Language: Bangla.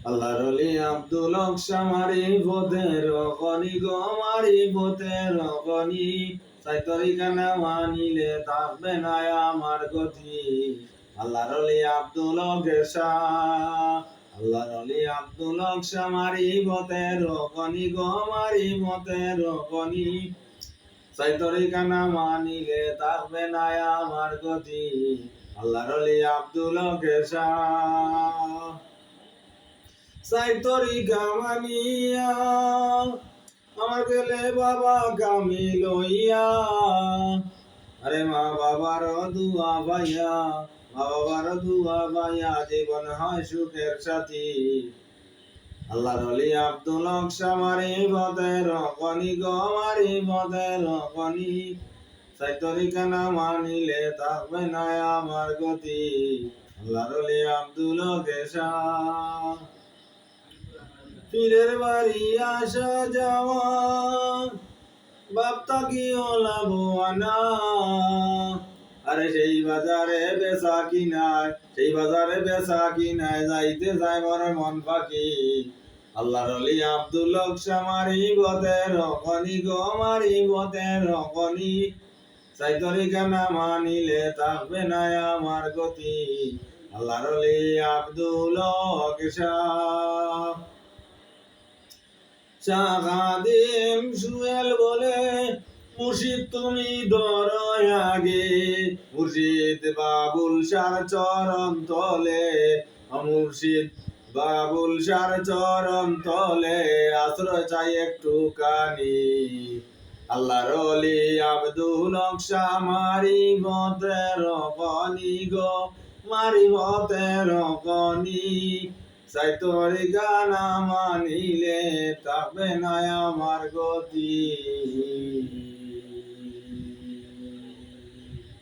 আল্লাহর ওলি আব্দুল হক শামারি পথের খনি গো মারি পথের খনি সাই তরিকানা মানিলে থাকবে না আমার গতি আল্লাহর ওলি আব্দুল হক শাহ আল্লাহর ওলি আব্দুল হক শামারি পথের খনি গো মারি পথের খনি সাই তরিকানা মানিলে থাকবে না আমার গতি আল্লাহর ওলি আব্দুল হক শাহ সাই তরিকা মানিয়া আমার গেলে বাবা কামি লইয়া আরে মা বাবার দুয়া ভাইয়া মা বাবার দুয়া ভাইয়া জীবন হয় সুখের সাথী আল্লাহর ওলি আব্দুল হক শামারি পথের খনি গো মারি পথের খনি সাই তরিকা না মানিলে থাকবে না আমার গতি আল্লাহর ওলি আব্দুল হক শাহ পীরের বাড়ি আসা যাওয়া বাপ্তা কি লাভবানা আরে সেই বাজারে বেচা কিনায় সেই বাজারে বেচা কিনায় যাইতে যায় মনে মন পাখি আল্লাহর ওলি আব্দুল হক শামারি পথের খনি গো মারি পথের খনি সাই তরিকা না মানিলে থাকবে না আমার গতি আল্লাহর ওলি আব্দুল হক শাহ শাহাদিম সুয়েল বলে মুর্শিদ তুমি ধরো আগে মুর্শিদ বাবুল শার চরণ তলে মুর্শিদ বাবুল শার চরণ তলে আশ্রয় চাই একটু কানি আল্লাহর ওলি আব্দুল হক শামারি পথের খনি গো মারি পথের খনি সাই তরিকা না মানিলে থাকবে না আমার গতি।